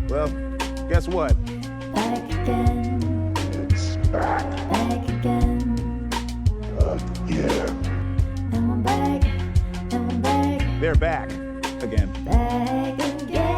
Well, guess what? Back again. It's back. Back again. Again. And we're back. And we're back. They're back again. Back again.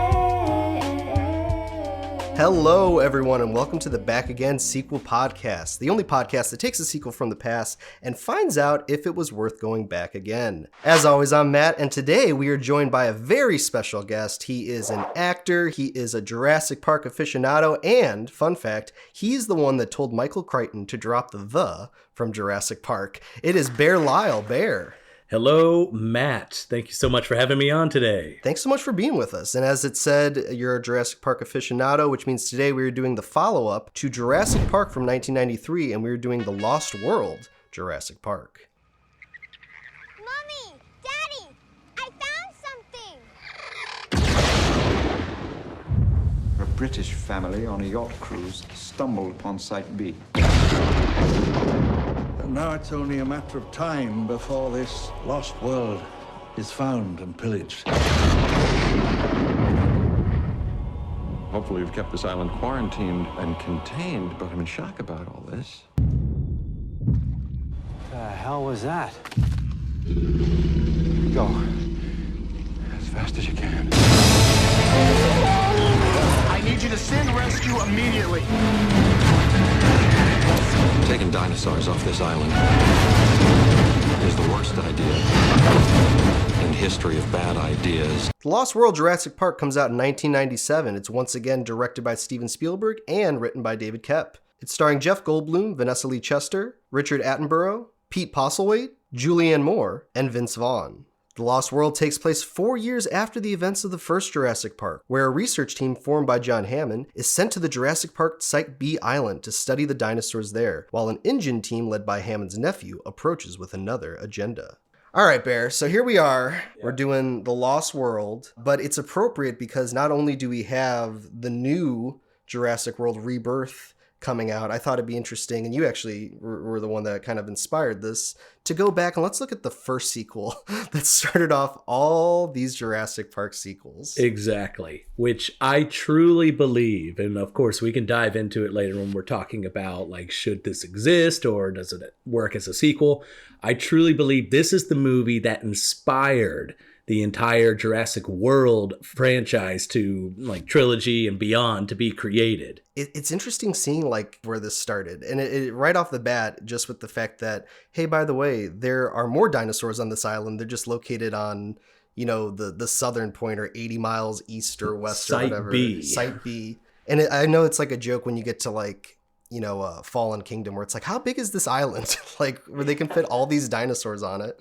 Hello, everyone, and welcome to the Back Again Sequel Podcast, the only podcast that takes a sequel from the past and finds out if it was worth going back again. As always, I'm Matt, and today we are joined by a very special guest. He is an actor, he is a Jurassic Park aficionado, and, fun fact, he's the one that told Michael Crichton to drop the from Jurassic Park. It is Bear Lyle. Bear. Hello, Matt. Thank you so much for having me on today. Thanks so much for being with us. And as it said, you're a Jurassic Park aficionado, which means today we are doing the follow-up to Jurassic Park from 1993, and we are doing The Lost World, Jurassic Park. Mommy! Daddy! I found something! A British family on a yacht cruise stumbled upon Site B. And now it's only a matter of time before this lost world is found and pillaged. Hopefully we've kept this island quarantined and contained, but I'm in shock about all this. The hell was that? Go. As fast as you can. I need you to send rescue immediately. Taking dinosaurs off this island is the worst idea in history of bad ideas. The Lost World Jurassic Park comes out in 1997. It's once again directed by Steven Spielberg and written by David Koepp. It's starring Jeff Goldblum, Vanessa Lee Chester, Richard Attenborough, Pete Postlethwaite, Julianne Moore, and Vince Vaughn. The Lost World takes place 4 years after the events of the first Jurassic Park, where a research team formed by John Hammond is sent to the Jurassic Park Site B island to study the dinosaurs there, while an InGen team led by Hammond's nephew approaches with another agenda. All right, Bear, so here we are. We're doing The Lost World, but it's appropriate because not only do we have the new Jurassic World Rebirth coming out, I thought it'd be interesting, and you actually were the one that kind of inspired this, to go back and let's look at the first sequel that started off all these Jurassic Park sequels. Exactly, which I truly believe, and of course we can dive into it later when we're talking about, like, should this exist or does it work as a sequel? I truly believe this is the movie that inspired the entire Jurassic World franchise to, like, trilogy and beyond to be created. It's interesting seeing, like, where this started. And it right off the bat, just with the fact that, hey, by the way, there are more dinosaurs on this island. They're just located on, you know, the southern point or 80 miles east or west or whatever. Site B. And I know it's like a joke when you get to, like, you know, Fallen Kingdom, where it's like, how big is this island? Like, where they can fit all these dinosaurs on it.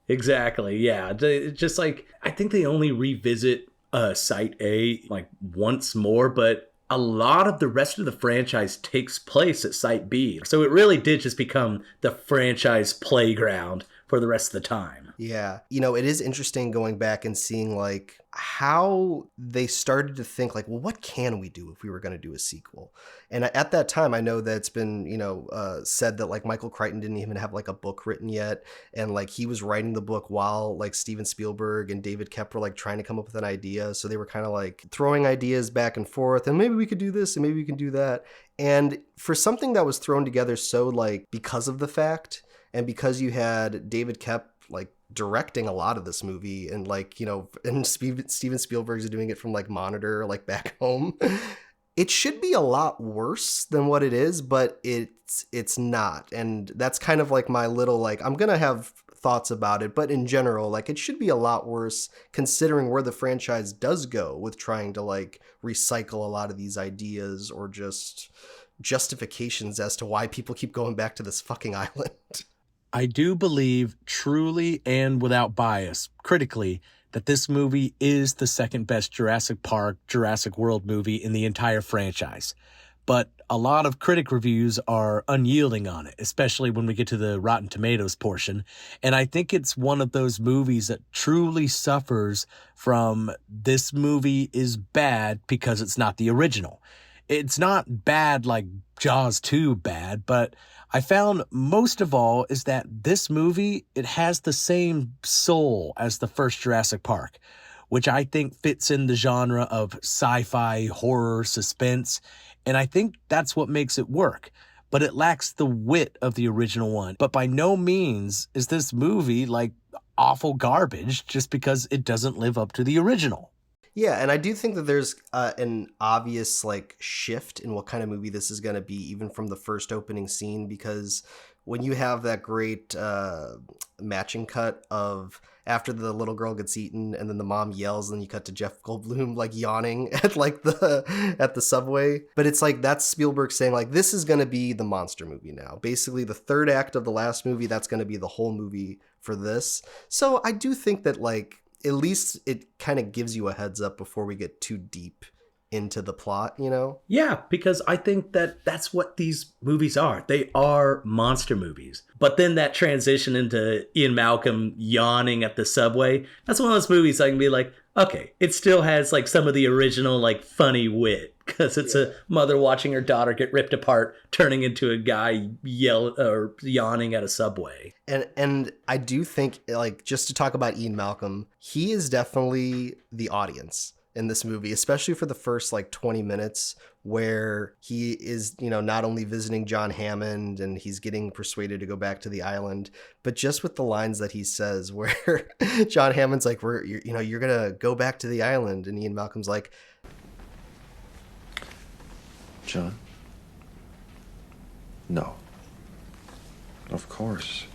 Exactly, yeah. It's just like, I think they only revisit Site A like once more, but a lot of the rest of the franchise takes place at Site B. So it really did just become the franchise playground for the rest of the time. Yeah. You know, it is interesting going back and seeing, like, how they started to think, like, well, what can we do if we were going to do a sequel? And at that time, I know that it's been, you know, said that, like, Michael Crichton didn't even have, like, a book written yet. And, like, he was writing the book while, like, Steven Spielberg and David Koepp were, like, trying to come up with an idea. So they were kind of, like, throwing ideas back and forth. And maybe we could do this and maybe we can do that. And for something that was thrown together so, like, because of the fact and because you had David Koepp, like, directing a lot of this movie, and, like, you know, and Steven Spielberg's doing it from, like, Monitor, like, back home. It should be a lot worse than what it is, but it's not. And that's kind of like my little, like, I'm gonna have thoughts about it, but in general, like, it should be a lot worse considering where the franchise does go with trying to, like, recycle a lot of these ideas or just justifications as to why people keep going back to this fucking island. I do believe, truly and without bias, critically, that this movie is the second best Jurassic Park, Jurassic World movie in the entire franchise. But a lot of critic reviews are unyielding on it, especially when we get to the Rotten Tomatoes portion. And I think it's one of those movies that truly suffers from this movie is bad because it's not the original. It's not bad like Jaws 2 bad, but I found most of all is that this movie, it has the same soul as the first Jurassic Park, which I think fits in the genre of sci-fi, horror, suspense. And I think that's what makes it work. But it lacks the wit of the original one. But by no means is this movie like awful garbage just because it doesn't live up to the original. Yeah, and I do think that there's an obvious like shift in what kind of movie this is going to be, even from the first opening scene, because when you have that great matching cut of after the little girl gets eaten and then the mom yells, and then you cut to Jeff Goldblum like yawning at like the subway. But it's like that's Spielberg saying like this is going to be the monster movie now. Basically the third act of the last movie, that's going to be the whole movie for this. So I do think that like at least it kind of gives you a heads up before we get too deep into the plot, you know? Yeah, because I think that that's what these movies are. They are monster movies. But then that transition into Ian Malcolm yawning at the subway, that's one of those movies I can be like, okay, it still has like some of the original like funny wit, because it's a mother watching her daughter get ripped apart, turning into a guy yawning at a subway. And I do think, like, just to talk about Ian Malcolm, he is definitely the audience in this movie, especially for the first like 20 minutes where he is, you know, not only visiting John Hammond and he's getting persuaded to go back to the island, but just with the lines that he says where John Hammond's like, you're going to go back to the island. And Ian Malcolm's like, John? No. Of course.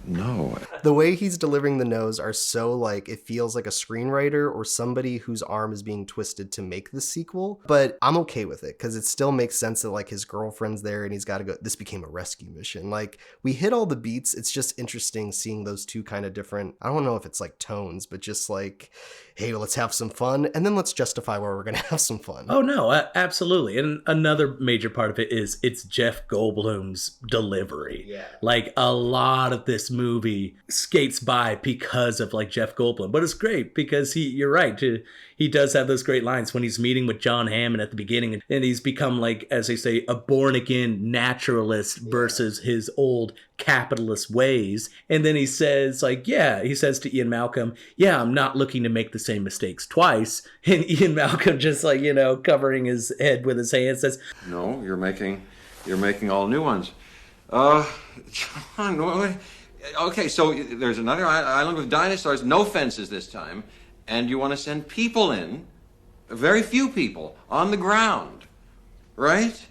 No. the way he's delivering the no's are so like, it feels like a screenwriter or somebody whose arm is being twisted to make the sequel. But I'm okay with it because it still makes sense that like his girlfriend's there and he's got to go. This became a rescue mission. Like we hit all the beats. It's just interesting seeing those two kind of different, I don't know if it's like tones, but just like, hey, let's have some fun. And then let's justify where we're going to have some fun. Oh, no, absolutely. And another major part of it is it's Jeff Goldblum's delivery. Yeah. Like a lot of this movie skates by because of like Jeff Goldblum. But it's great because you're right. He does have those great lines when he's meeting with John Hammond at the beginning. And he's become like, as they say, a born again naturalist versus his old capitalist ways. And then he says like, he says to Ian Malcolm, I'm not looking to make the same mistakes twice. And Ian Malcolm just like, covering his head with his hand says, No, you're making all new ones. John, okay, so there's another island with dinosaurs, no fences this time, and you want to send people in, very few people, on the ground, right?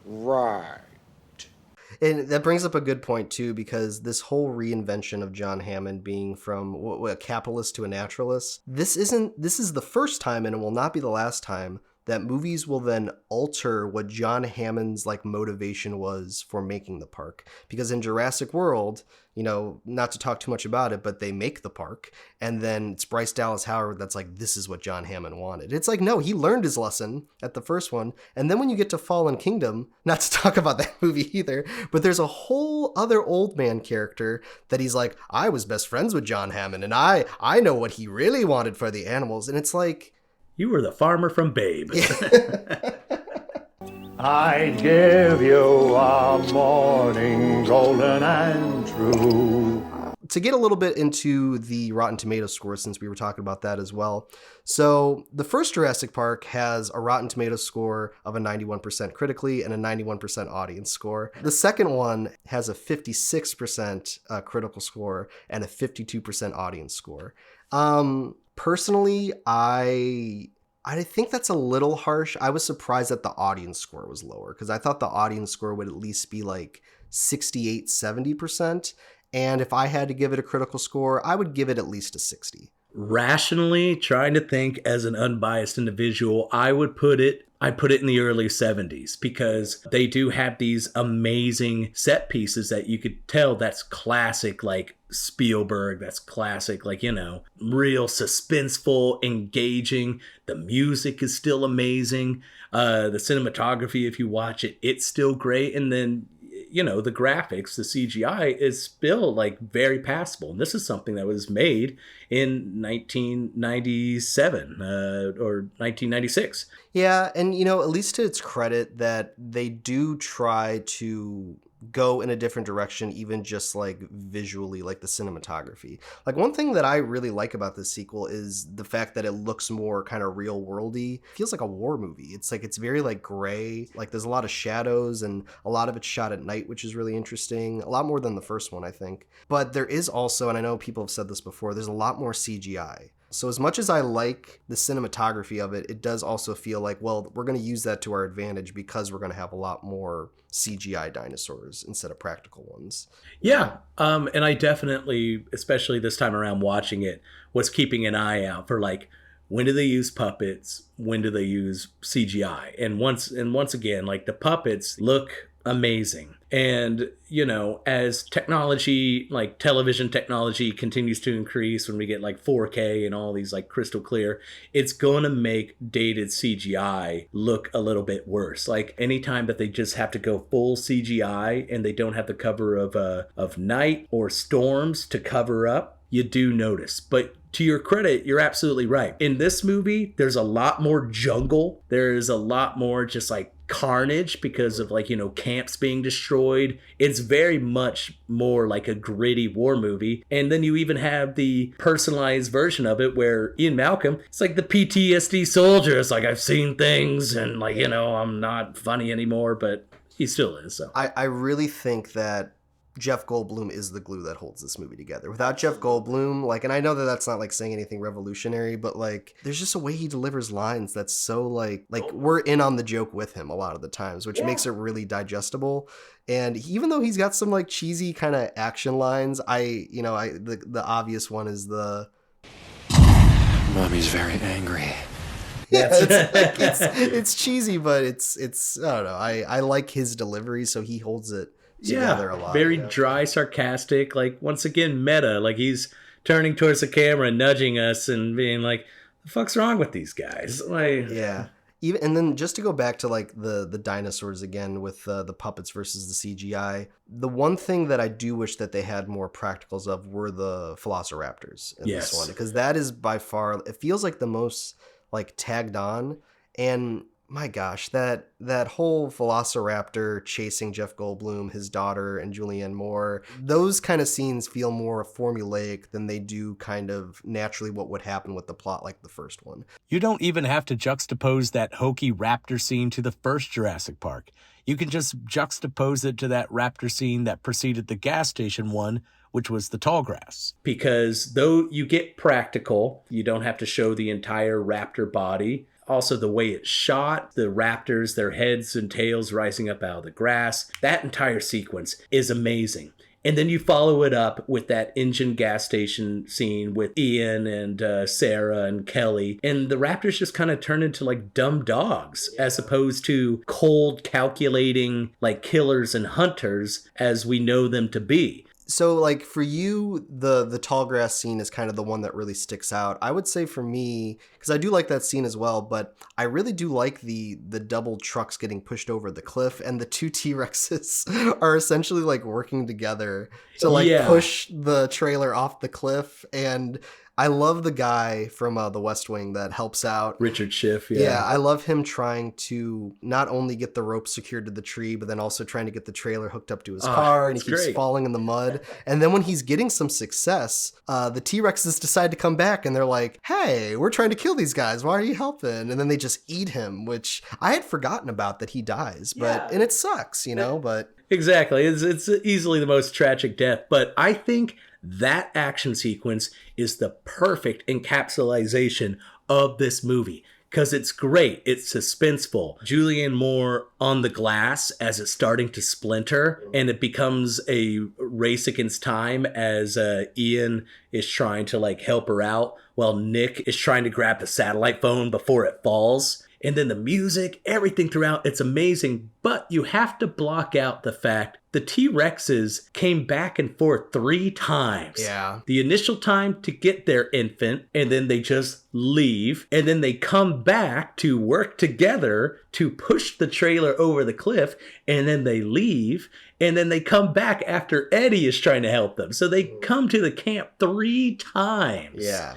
Right. And that brings up a good point too, because this whole reinvention of John Hammond being from a capitalist to a naturalist, this is the first time, and it will not be the last time, that movies will then alter what John Hammond's like motivation was for making the park. Because in Jurassic World, not to talk too much about it, but they make the park, and then it's Bryce Dallas Howard that's like, this is what John Hammond wanted. It's like, no, he learned his lesson at the first one. And then when you get to Fallen Kingdom, not to talk about that movie either, but there's a whole other old man character that he's like, I was best friends with John Hammond, and I know what he really wanted for the animals. And it's like, you were the farmer from Babe. I give you a morning golden and true. To get a little bit into the Rotten Tomatoes score, since we were talking about that as well. So the first Jurassic Park has a Rotten Tomatoes score of a 91% critically and a 91% audience score. The second one has a 56% critical score and a 52% audience score. Personally, I think that's a little harsh. I was surprised that the audience score was lower because I thought the audience score would at least be like 68, 70%. And if I had to give it a critical score, I would give it at least a 60. Rationally, trying to think as an unbiased individual, I'd put it in the early 70s because they do have these amazing set pieces that you could tell that's classic, like Spielberg, that's classic, like, real suspenseful, engaging. The music is still amazing. The cinematography, if you watch it, it's still great. And then, the graphics, the CGI is still like very passable. And this is something that was made in 1997 or 1996. Yeah, and at least to its credit that they do try to go in a different direction, even just like visually, like the cinematography. Like one thing that I really like about this sequel is the fact that it looks more kind of real worldy. Feels like a war movie. It's like it's very like gray, like there's a lot of shadows and a lot of it's shot at night, which is really interesting. A lot more than the first one, I think. But there is also, and I know people have said this before, there's a lot more CGI. So as much as I like the cinematography of it, it does also feel like, well, we're going to use that to our advantage because we're going to have a lot more CGI dinosaurs instead of practical ones. Yeah. And I definitely, especially this time around watching it, was keeping an eye out for like, when do they use puppets? When do they use CGI? And once again, like the puppets look amazing. And, you know, as technology, like television technology continues to increase, when we get like 4K and all these like crystal clear, it's going to make dated CGI look a little bit worse. Like anytime that they just have to go full CGI and they don't have the cover of night or storms to cover up, you do notice. But to your credit, you're absolutely right. In this movie, there's a lot more jungle. There's a lot more just like carnage because of like, you know, camps being destroyed. It's very much more like a gritty war movie. And then you even have the personalized version of it where Ian Malcolm, it's like the PTSD soldier. It's like, I've seen things and like, you know, I'm not funny anymore, but he still is. So I really think that Jeff Goldblum is the glue that holds this movie together. Without Jeff Goldblum, like, and I know that that's not like saying anything revolutionary, but like, there's just a way he delivers lines that's so like we're in on the joke with him a lot of the times, which makes it really digestible. And even though he's got some like cheesy kind of action lines, the obvious one is the Mommy's very angry. Yeah, it's cheesy, but it's I don't know. I like his delivery, so he holds it together a lot. Very dry, sarcastic, like once again meta, like he's turning towards the camera, nudging us and being like, the fuck's wrong with these guys? Like, yeah. Even, and then just to go back to like the dinosaurs again with the puppets versus the CGI, the one thing that I do wish that they had more practicals of were the velociraptors in this one, because that is by far, it feels like the most like tagged on. And my gosh, that whole velociraptor chasing Jeff Goldblum, his daughter, and Julianne Moore, those kind of scenes feel more formulaic than they do kind of naturally what would happen with the plot like the first one. You don't even have to juxtapose that hokey raptor scene to the first Jurassic Park. You can just juxtapose it to that raptor scene that preceded the gas station one, which was the tall grass. Because though you get practical, you don't have to show the entire raptor body. Also, the way it's shot, the raptors, their heads and tails rising up out of the grass, that entire sequence is amazing. And then you follow it up with that engine gas station scene with Ian and Sarah and Kelly. And the raptors just kind of turn into like dumb dogs as opposed to cold, calculating like killers and hunters as we know them to be. So like for you, the tall grass scene is kind of the one that really sticks out. I would say for me, because I do like that scene as well, but I really do like the double trucks getting pushed over the cliff, and the two T-Rexes are essentially like working together to like push the trailer off the cliff. And I love the guy from The West Wing that helps out. Richard Schiff, Yeah, I love him trying to not only get the rope secured to the tree, but then also trying to get the trailer hooked up to his car, and he keeps falling in the mud. And then when he's getting some success, the T-Rexes decide to come back, and they're like, hey, we're trying to kill these guys. Why are you helping? And then they just eat him, which I had forgotten about that he dies. But and it sucks, you know, but... Exactly. It's easily the most tragic death. But I think that action sequence is the perfect encapsulation of this movie because it's great. It's suspenseful. Julianne Moore on the glass as it's starting to splinter, and it becomes a race against time as Ian is trying to like help her out while Nick is trying to grab the satellite phone before it falls. And then the music, everything throughout, it's amazing. But you have to block out the fact the T-Rexes came back and forth 3 times. Yeah. The initial time to get their infant, and then they just leave. And then they come back to work together to push the trailer over the cliff. And then they leave. And then they come back after Eddie is trying to help them. So they come to the camp 3 times. Yeah.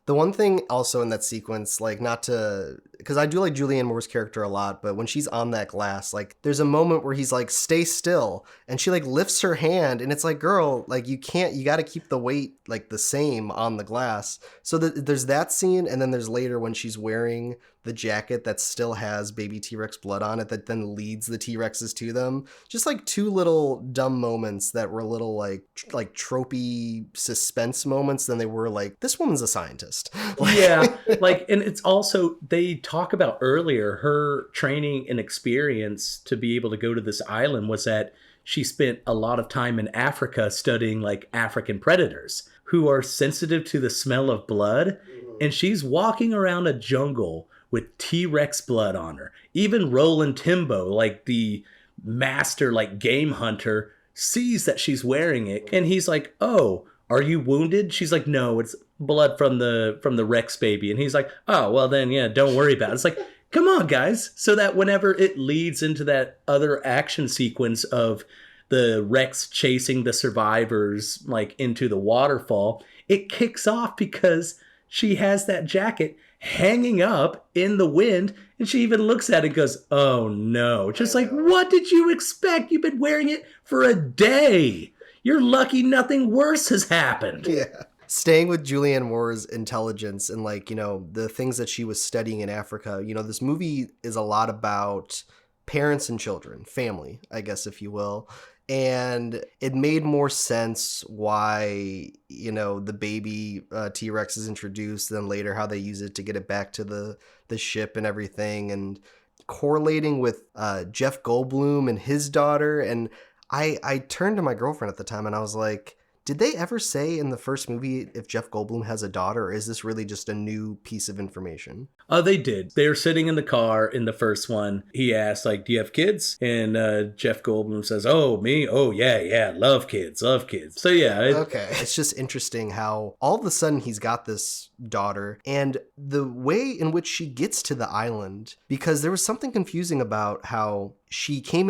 The one thing also in that sequence, like not to, because I do like Julianne Moore's character a lot, but when she's on that glass, like there's a moment where he's like, stay still. And she like lifts her hand and it's like, girl, like you got to keep the weight like the same on the glass. So there's that scene. And then there's later when she's wearing the jacket that still has baby T-Rex blood on it that then leads the T-Rexes to them. Just like two little dumb moments that were little like tropey suspense moments. Then they were like, this woman's a scientist. Yeah, like, and it's also, they talk about earlier, her training and experience to be able to go to this island was that she spent a lot of time in Africa studying like African predators who are sensitive to the smell of blood. And she's walking around a jungle with T-Rex blood on her. Even Roland Timbo, like the master, like game hunter, sees that she's wearing it. And he's like, oh, are you wounded? She's like, no, it's blood from the Rex baby. And he's like, oh, well then, yeah, don't worry about it. It's like, come on, guys. So that whenever it leads into that other action sequence of the Rex chasing the survivors like into the waterfall, it kicks off because she has that jacket hanging up in the wind, and she even looks at it and goes, oh no. Just like, what did you expect? You've been wearing it for a day. You're lucky nothing worse has happened. Yeah. Staying with Julianne Moore's intelligence and like, you know, the things that she was studying in Africa, you know, this movie is a lot about parents and children, family, I guess, if you will. And it made more sense why, you know, the baby T-Rex is introduced, then later how they use it to get it back to the ship and everything, and correlating with Jeff Goldblum and his daughter. And I turned to my girlfriend at the time and I was like, did they ever say in the first movie if Jeff Goldblum has a daughter, or is this really just a new piece of information? They did. They were sitting in the car in the first one. He asked, like, do you have kids? And Jeff Goldblum says, oh, me? Oh, yeah, love kids. So, yeah. Okay. It's just interesting how all of a sudden he's got this daughter and the way in which she gets to the island, because there was something confusing about how she hid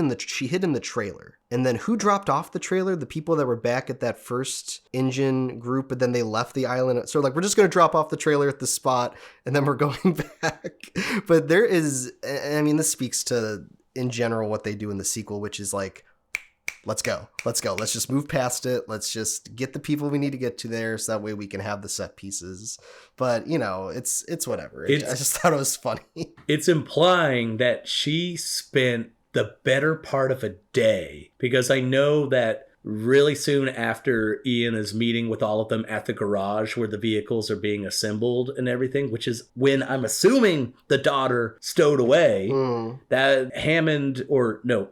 in the trailer. And then who dropped off the trailer? The people that were back at that first engine group, but then they left the island. So like, we're just going to drop off the trailer at the spot and then we're going back. But there is, I mean, this speaks to, in general, what they do in the sequel, which is like, let's go. Let's just move past it. Let's just get the people we need to get to there so that way we can have the set pieces. But, you know, it's whatever. I just thought it was funny. It's implying that she spent the better part of a day, because I know that really soon after Ian is meeting with all of them at the garage where the vehicles are being assembled and everything, which is when I'm assuming the daughter stowed away, that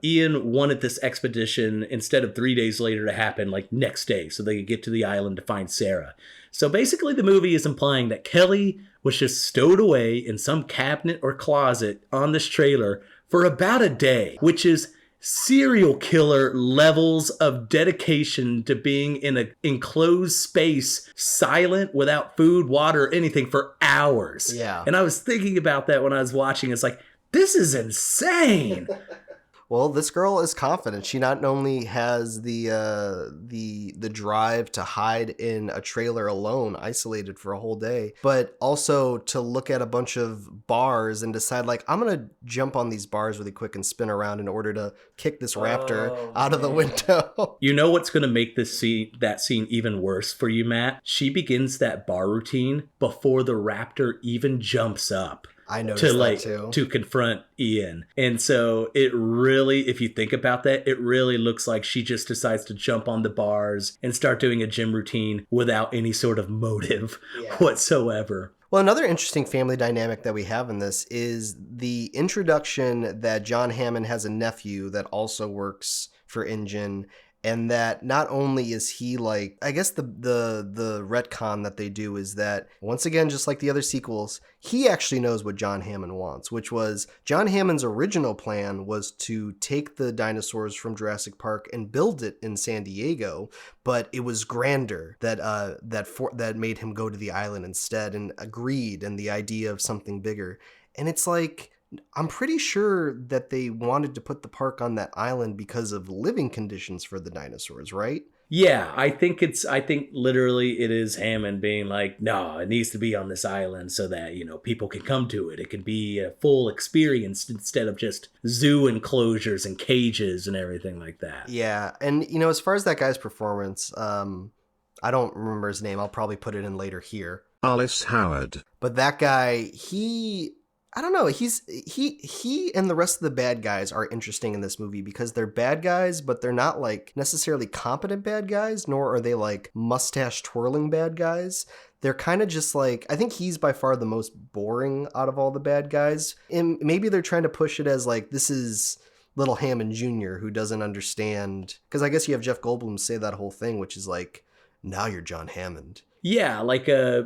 Ian wanted this expedition instead of 3 days later to happen like next day so they could get to the island to find Sarah. So basically the movie is implying that Kelly was just stowed away in some cabinet or closet on this trailer for about a day, which is serial killer levels of dedication to being in an enclosed space, silent, without food, water, or anything for hours. Yeah. And I was thinking about that when I was watching. It's like, this is insane. Well, this girl is confident. She not only has the drive to hide in a trailer alone, isolated for a whole day, but also to look at a bunch of bars and decide, like, I'm going to jump on these bars really quick and spin around in order to kick this raptor out of the window. You know what's going to make that scene even worse for you, Matt? She begins that bar routine before the raptor even jumps up. I noticed that too. To confront Ian. And so it really, if you think about that, it really looks like she just decides to jump on the bars and start doing a gym routine without any sort of motive whatsoever. Well, another interesting family dynamic that we have in this is the introduction that John Hammond has a nephew that also works for InGen. And that not only is he like, I guess the retcon that they do is that, once again, just like the other sequels, he actually knows what John Hammond wants, which was John Hammond's original plan was to take the dinosaurs from Jurassic Park and build it in San Diego, but it was grander that made him go to the island instead, and agreed, and the idea of something bigger. And it's like, I'm pretty sure that they wanted to put the park on that island because of living conditions for the dinosaurs, right? Yeah, I think literally it is Hammond being like, no, it needs to be on this island so that, people can come to it. It can be a full experience instead of just zoo enclosures and cages and everything like that. Yeah, and as far as that guy's performance, I don't remember his name. I'll probably put it in later here. Alice Howard. But that guy, I don't know. He and the rest of the bad guys are interesting in this movie because they're bad guys, but they're not like necessarily competent bad guys, nor are they like mustache twirling bad guys. They're kind of just like, I think he's by far the most boring out of all the bad guys. And maybe they're trying to push it as like, this is little Hammond Jr. who doesn't understand. Because I guess you have Jeff Goldblum say that whole thing, which is like, now you're John Hammond. Yeah, like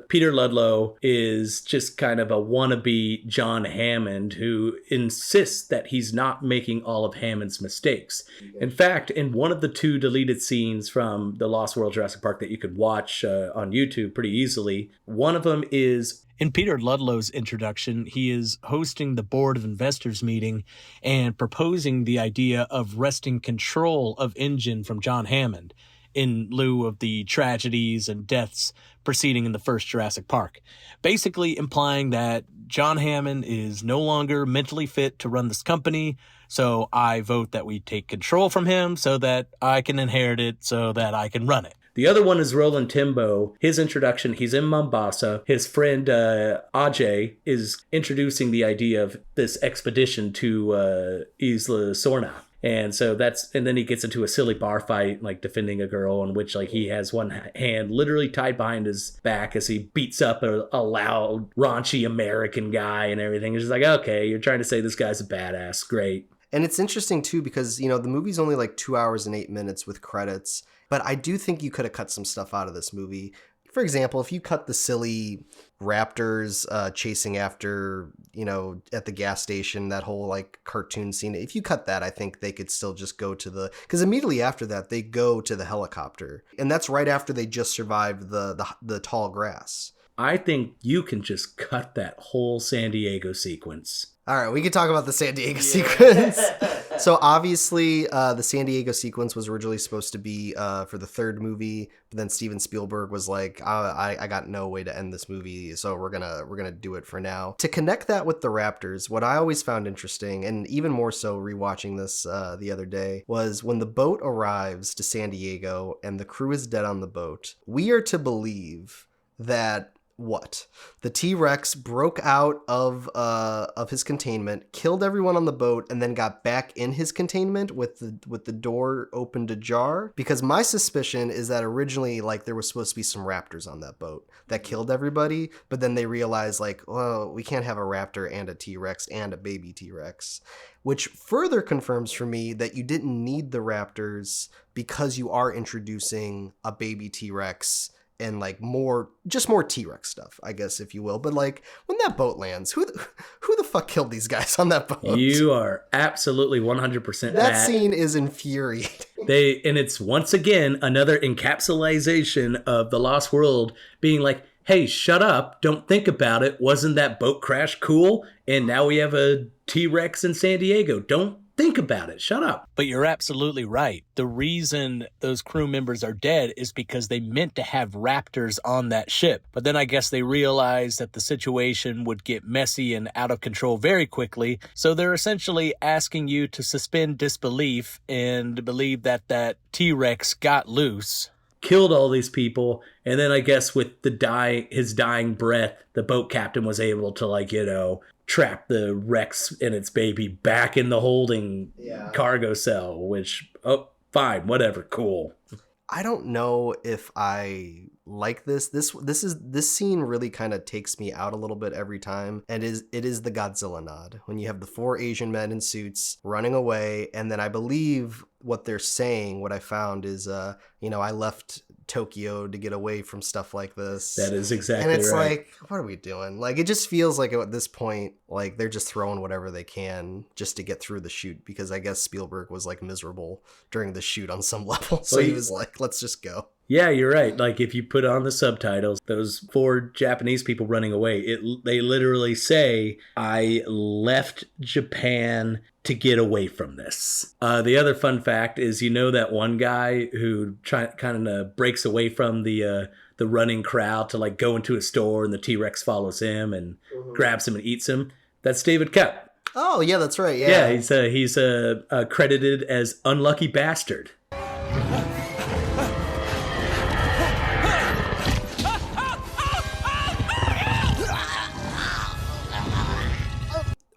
Peter Ludlow is just kind of a wannabe John Hammond who insists that he's not making all of Hammond's mistakes. In fact, in one of the 2 deleted scenes from the Lost World Jurassic Park that you could watch on YouTube pretty easily, one of them is... In Peter Ludlow's introduction, he is hosting the Board of Investors meeting and proposing the idea of wresting control of InGen from John Hammond, in lieu of the tragedies and deaths proceeding in the first Jurassic Park, basically implying that John Hammond is no longer mentally fit to run this company, so I vote that we take control from him so that I can inherit it so that I can run it. The other one is Roland Timbo. His introduction, he's in Mombasa. His friend Ajay is introducing the idea of this expedition to Isla Sorna. And so and then he gets into a silly bar fight, like defending a girl in which like he has one hand literally tied behind his back as he beats up a loud, raunchy American guy and everything. It's just like, okay, you're trying to say this guy's a badass. Great. And it's interesting too, because, the movie's only like 2 hours and 8 minutes with credits, but I do think you could have cut some stuff out of this movie. For example, if you cut the silly raptors chasing after, at the gas station, that whole like cartoon scene, if you cut that, I think they could still just go to because immediately after that, they go to the helicopter. And that's right after they just survived the tall grass. I think you can just cut that whole San Diego sequence. All right, we can talk about the San Diego sequence. So obviously, the San Diego sequence was originally supposed to be for the 3rd movie, but then Steven Spielberg was like, I got no way to end this movie, so we're gonna do it for now. To connect that with the Raptors, what I always found interesting, and even more so rewatching this the other day, was when the boat arrives to San Diego and the crew is dead on the boat, we are to believe that the T-Rex broke out of his containment, killed everyone on the boat, and then got back in his containment with the door opened ajar. Because my suspicion is that originally, like, there was supposed to be some raptors on that boat that killed everybody, but then they realized, like, well, we can't have a raptor and a T-Rex and a baby T-Rex. Which further confirms for me that you didn't need the raptors because you are introducing a baby T-Rex and like more T-Rex stuff, I guess, if you will. But like when that boat lands, who the fuck killed these guys on that boat? You are absolutely 100% that scene is infuriating. And it's once again another encapsulation of the Lost World being like, hey, shut up, don't think about it. Wasn't that boat crash cool? And now we have a T-Rex in San Diego. Don't think about it. Shut up. But you're absolutely right. The reason those crew members are dead is because they meant to have raptors on that ship. But then I guess they realized that the situation would get messy and out of control very quickly. So they're essentially asking you to suspend disbelief and believe that T-Rex got loose, killed all these people, and then I guess with his dying breath, the boat captain was able to trap the Rex and its baby back in the holding cargo cell, which, fine, whatever, cool. I don't know if I like this. This scene really kind of takes me out a little bit every time, and it is the Godzilla nod when you have the 4 Asian men in suits running away, and then I believe what they're saying, what I found is, I left Tokyo to get away from stuff like this. That is exactly right. And it's like, what are we doing? Like, it just feels like at this point, like they're just throwing whatever they can just to get through the shoot, because I guess Spielberg was like miserable during the shoot on some level. So he was like, let's just go. Yeah, you're right. Like if you put on the subtitles, those 4 Japanese people running away, they literally say, "I left Japan to get away from this." The other fun fact is, that one guy who kind of breaks away from the running crowd to like go into a store, and the T-Rex follows him and grabs him and eats him. That's David Koepp. Oh yeah, that's right. Yeah, he's credited as Unlucky Bastard.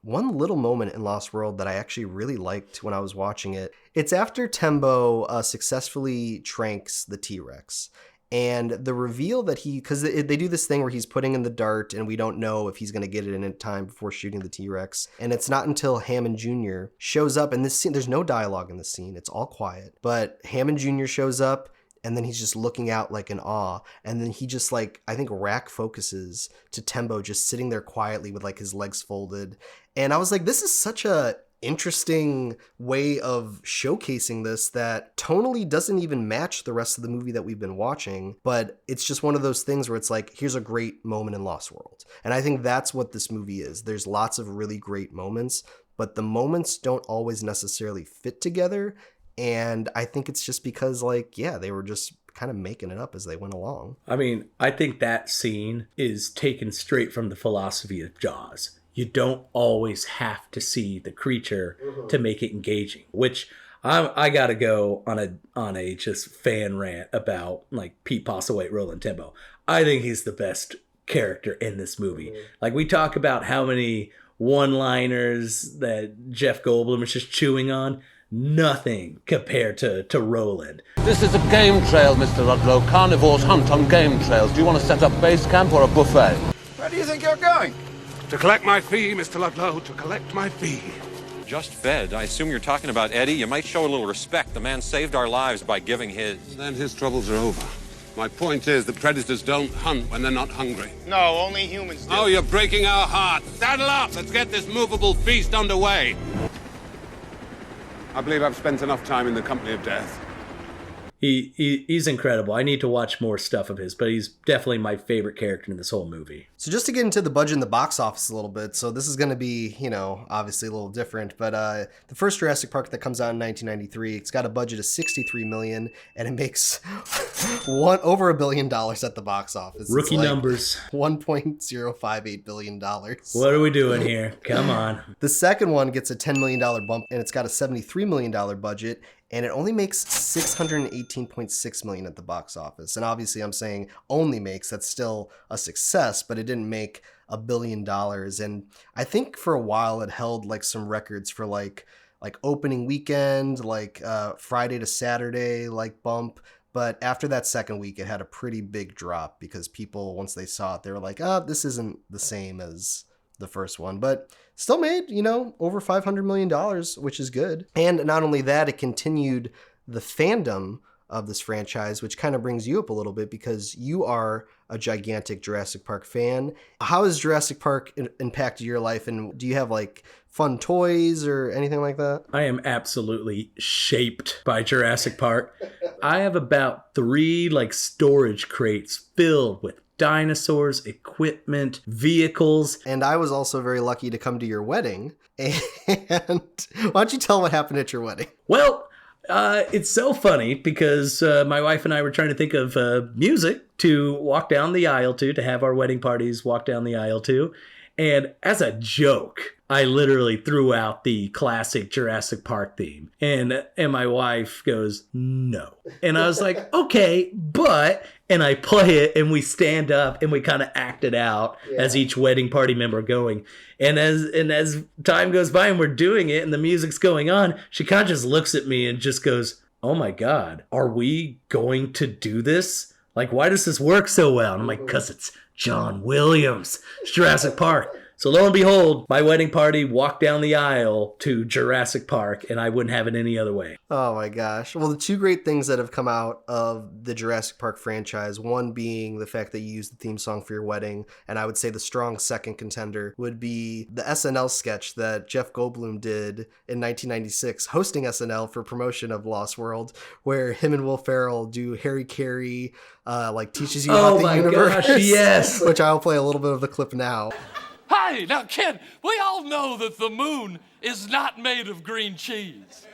One little moment in Lost World that I actually really liked when I was watching it, it's after Tembo successfully tranks the T-Rex. And the reveal that because they do this thing where he's putting in the dart and we don't know if he's going to get it in time before shooting the T-Rex. And it's not until Hammond Jr. shows up in this scene, there's no dialogue in this scene, it's all quiet. But Hammond Jr. shows up, and then he's just looking out like in awe. And then he just I think rack focuses to Tembo just sitting there quietly with like his legs folded. And I was like, this is such a interesting way of showcasing this that tonally doesn't even match the rest of the movie that we've been watching. But it's just one of those things where it's like, here's a great moment in Lost World. And I think that's what this movie is. There's lots of really great moments, but the moments don't always necessarily fit together. And I think it's just because they were just kind of making it up as they went along. I mean, I think that scene is taken straight from the philosophy of Jaws. You don't always have to see the creature to make it engaging, which I gotta go on a just fan rant about like Pete Postlethwaite, Roland Tembo. I think he's the best character in this movie. Like we talk about how many one-liners that Jeff Goldblum is just chewing on. Nothing compared to Roland. This is a game trail, Mr. Ludlow. Carnivores hunt on game trails. Do you want to set up base camp or a buffet? Where do you think you're going? To collect my fee, Mr. Ludlow, to collect my fee. Just fed. I assume you're talking about Eddie. You might show a little respect. The man saved our lives by giving his. Then his troubles are over. My point is that predators don't hunt when they're not hungry. No, only humans do. Oh, you're breaking our hearts. Saddle up. Let's get this movable feast underway. I believe I've spent enough time in the company of death. He's incredible. I need to watch more stuff of his, but he's definitely my favorite character in this whole movie. So just to get into the budget and the box office a little bit, so this is going to be, obviously a little different, but the first Jurassic Park that comes out in 1993, it's got a budget of $63 million, and it makes over $1 billion at the box office. Rookie numbers. $1.058 billion. What are we doing here? Come on. The second one gets a $10 million bump, and it's got a $73 million budget, and it only makes $618.6 million at the box office. And obviously I'm saying only makes, that's still a success, but it didn't make $1 billion. And I think for a while it held like some records for like opening weekend, like Friday to Saturday, like bump. But after that second week, it had a pretty big drop because people, once they saw it, they were like, this isn't the same as the first one, but still made, over $500 million, which is good. And not only that, it continued the fandom of this franchise, which kind of brings you up a little bit because you are a gigantic Jurassic Park fan. How has Jurassic Park impacted your life, and do you have like fun toys or anything like that? I am absolutely shaped by Jurassic Park. I have about 3 like storage crates filled with dinosaurs, equipment, vehicles. And I was also very lucky to come to your wedding. And why don't you tell what happened at your wedding? Well, it's so funny because my wife and I were trying to think of music to walk down the aisle to have our wedding parties walk down the aisle to. And as a joke, I literally threw out the classic Jurassic Park theme. And my wife goes, no. And I was like, okay, but... And I play it and we stand up and we kind of act it out as each wedding party member going. And as time goes by and we're doing it and the music's going on, she kind of just looks at me and just goes, oh my God, are we going to do this? Like, why does this work so well? And I'm like, because it's John Williams. It's Jurassic Park. So lo and behold, my wedding party walked down the aisle to Jurassic Park, and I wouldn't have it any other way. Oh my gosh. Well, the two great things that have come out of the Jurassic Park franchise, one being the fact that you used the theme song for your wedding, and I would say the strong second contender would be the SNL sketch that Jeff Goldblum did in 1996, hosting SNL for promotion of Lost World, where him and Will Ferrell do Harry Carey, like teaches you about the universe. Gosh, yes. Which I'll play a little bit of the clip now. Hey, now, kid, we all know that the moon is not made of green cheese.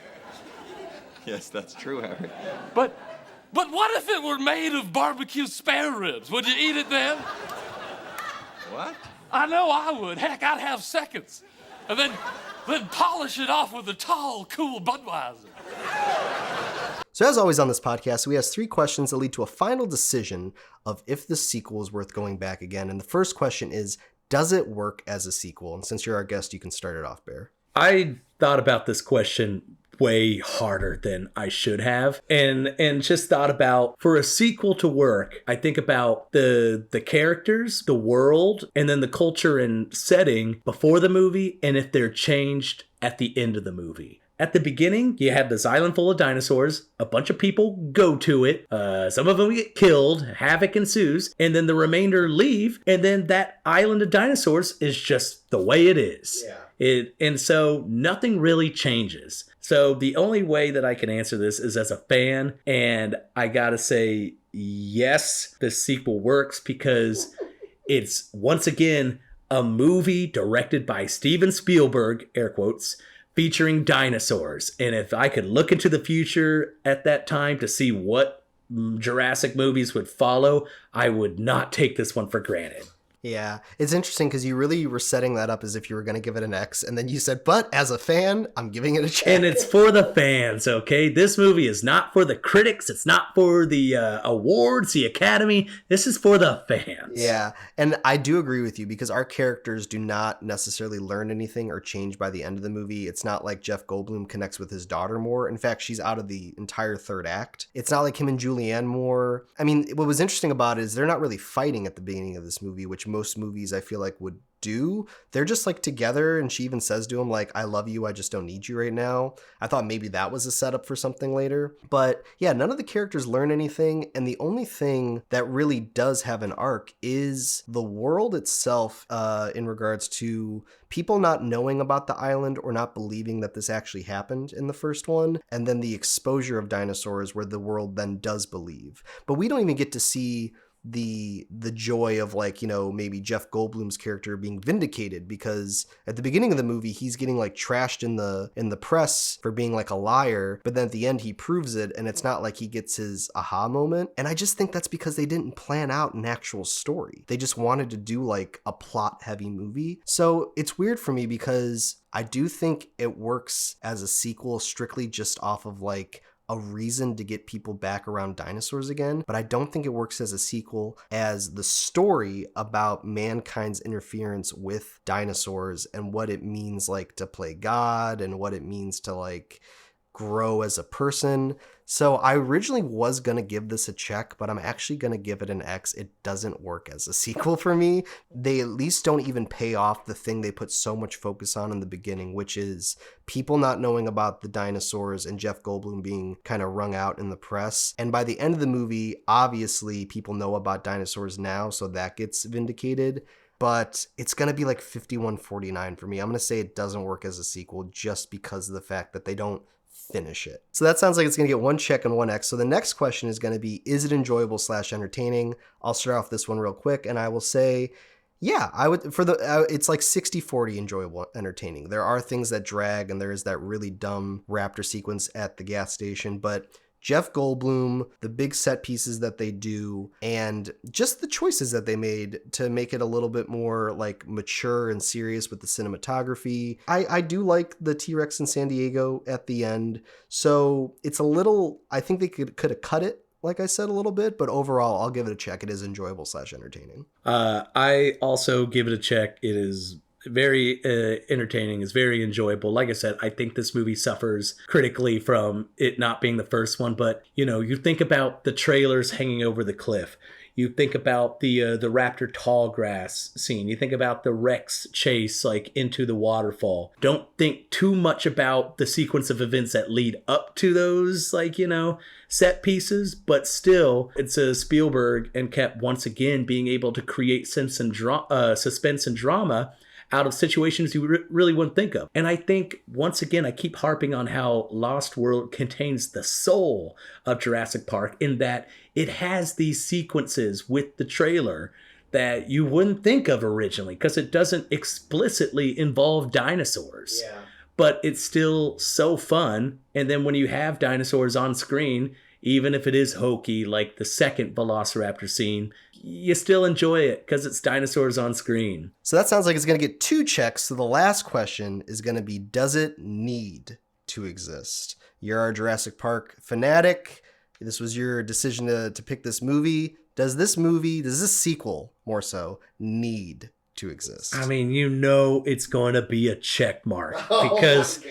Yes, that's true, Harry. But what if it were made of barbecue spare ribs? Would you eat it then? What? I know I would. Heck, I'd have seconds. And then polish it off with a tall, cool Budweiser. So as always on this podcast, we ask 3 questions that lead to a final decision of if the sequel is worth going back again. And the first question is, does it work as a sequel? And since you're our guest, you can start it off, Bear. I thought about this question way harder than I should have, and just thought about, for a sequel to work, I think about the characters, the world, and then the culture and setting before the movie, and if they're changed at the end of the movie. At the beginning, you have this island full of dinosaurs, a bunch of people go to it, some of them get killed, havoc ensues, and then the remainder leave, and then that island of dinosaurs is just the way it is. Yeah. And so nothing really changes. So the only way that I can answer this is as a fan, and I gotta say, yes, the sequel works because it's, once again, a movie directed by Steven Spielberg, air quotes, featuring dinosaurs. And if I could look into the future at that time to see what Jurassic movies would follow, I would not take this one for granted. Yeah, it's interesting because you really were setting that up as if you were going to give it an X, and then you said, but as a fan, I'm giving it a check. And it's for the fans, okay? This movie is not for the critics. It's not for the awards, the Academy. This is for the fans. Yeah, and I do agree with you because our characters do not necessarily learn anything or change by the end of the movie. It's not like Jeff Goldblum connects with his daughter more. In fact, she's out of the entire third act. It's not like him and Julianne more. I mean, what was interesting about it is they're not really fighting at the beginning of this movie, which most movies I feel like would do. They're just like together, and she even says to him like, I love you, I just don't need you right now. I thought maybe that was a setup for something later. But yeah, none of the characters learn anything, and the only thing that really does have an arc is the world itself, in regards to people not knowing about the island or not believing that this actually happened in the first one, and then the exposure of dinosaurs where the world then does believe. But we don't even get to see the joy of, like, you know, maybe Jeff Goldblum's character being vindicated, because at the beginning of the movie he's getting like trashed in the press for being like a liar, but then at the end he proves it, and it's not like he gets his aha moment. And I just think that's because they didn't plan out an actual story. They just wanted to do like a plot heavy movie. So it's weird for me because I do think it works as a sequel strictly just off of like a reason to get people back around dinosaurs again, but I don't think it works as a sequel as the story about mankind's interference with dinosaurs and what it means like to play God and what it means to like grow as a person. So I originally was going to give this a check, but I'm actually going to give it an X. It doesn't work as a sequel for me. They at least don't even pay off the thing they put so much focus on in the beginning, which is people not knowing about the dinosaurs and Jeff Goldblum being kind of wrung out in the press. And by the end of the movie, obviously people know about dinosaurs now, so that gets vindicated. But it's going to be like 51-49 for me. I'm going to say it doesn't work as a sequel just because of the fact that they don't finish it. So that sounds like it's going to get 1 check and 1 X. So the next question is going to be, is it enjoyable / entertaining? I'll start off this one real quick, and I will say, yeah, I would, for the, it's like 60-40 enjoyable, entertaining. There are things that drag, and there is that really dumb raptor sequence at the gas station, but Jeff Goldblum, the big set pieces that they do, and just the choices that they made to make it a little bit more like mature and serious with the cinematography. I do like the T-Rex in San Diego at the end. So it's a little, I think they could have cut it, like I said, a little bit, but overall I'll give it a check. It is enjoyable / entertaining. I also give it a check. It is very entertaining, is very enjoyable. Like I said, I think this movie suffers critically from it not being the first one, but you know, you think about the trailers hanging over the cliff. You think about the raptor tall grass scene. You think about the Rex chase like into the waterfall. Don't think too much about the sequence of events that lead up to those set pieces, but still it's a Spielberg and kept once again being able to create suspense and drama out of situations you really wouldn't think of. And I think, once again, I keep harping on how Lost World contains the soul of Jurassic Park in that it has these sequences with the trailer that you wouldn't think of originally because it doesn't explicitly involve dinosaurs. Yeah. But it's still so fun. And then when you have dinosaurs on screen, even if it is hokey, like the second Velociraptor scene, you still enjoy it because it's dinosaurs on screen. So that sounds like it's going to get 2 checks. So the last question is going to be, does it need to exist? You're our Jurassic Park fanatic. This was your decision to pick this movie. Does this sequel, more so, need to exist? I mean, it's going to be a check mark because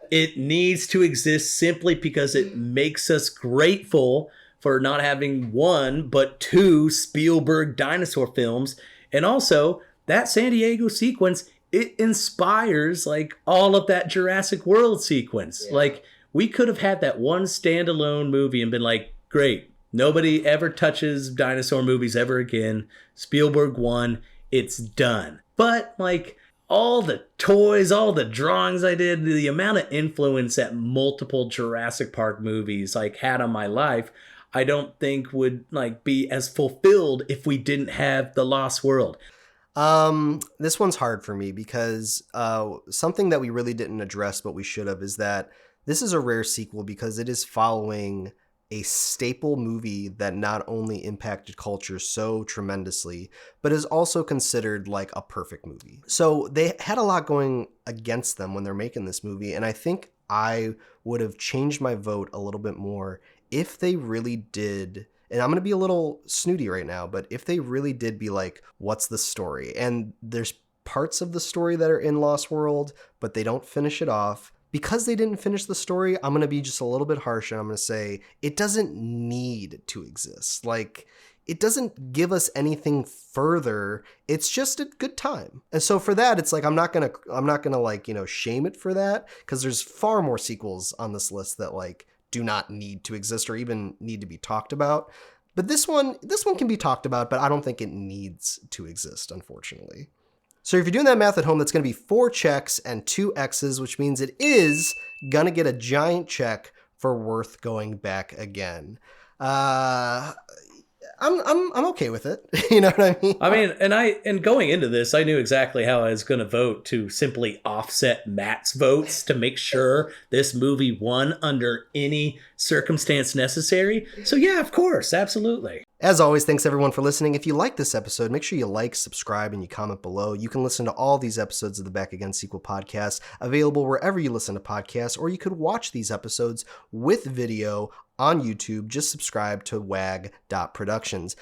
it needs to exist simply because it makes us grateful for not having 1, but 2 Spielberg dinosaur films. And also, that San Diego sequence, it inspires like all of that Jurassic World sequence. Yeah. Like, we could have had that one standalone movie and been like, great, nobody ever touches dinosaur movies ever again. Spielberg won, it's done. But like, all the toys, all the drawings I did, the amount of influence that multiple Jurassic Park movies like had on my life, I don't think would like be as fulfilled if we didn't have The Lost World. This one's hard for me because something that we really didn't address, but we should have, is that this is a rare sequel because it is following a staple movie that not only impacted culture so tremendously, but is also considered like a perfect movie. So they had a lot going against them when they're making this movie, and I think I would have changed my vote a little bit more if they really did, and I'm going to be a little snooty right now, but if they really did be like, what's the story? And there's parts of the story that are in Lost World, but they don't finish it off. Because they didn't finish the story, I'm going to be just a little bit harsh, and I'm going to say it doesn't need to exist. Like, it doesn't give us anything further. It's just a good time. And so for that, it's like, I'm not going to like, shame it for that, because there's far more sequels on this list that like do not need to exist or even need to be talked about. But this one can be talked about, but I don't think it needs to exist, unfortunately. So if you're doing that math at home, that's going to be 4 checks and 2 X's, which means it is going to get a giant check for worth going back again. I'm okay with it. You know what I mean? I mean, and going into this, I knew exactly how I was going to vote to simply offset Matt's votes to make sure this movie won under any circumstance necessary. So yeah, of course, absolutely. As always, thanks everyone for listening. If you like this episode, make sure you like, subscribe, and you comment below. You can listen to all these episodes of the Back Again Sequel podcast, available wherever you listen to podcasts, or you could watch these episodes with video on YouTube. Just subscribe to wag.productions.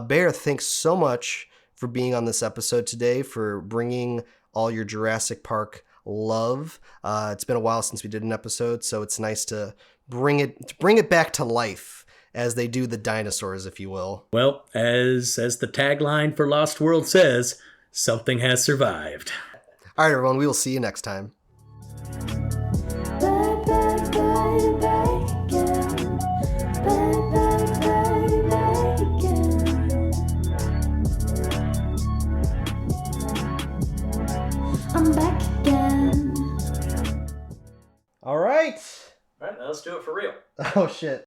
Bear, thanks so much for being on this episode today, for bringing all your Jurassic Park love. It's been a while since we did an episode, so it's nice to bring it back to life, as they do the dinosaurs, if you will. Well, as the tagline for Lost World says, something has survived. All right, everyone, we will see you next time. I'm back again. All right. All right, now let's do it for real. Oh, shit.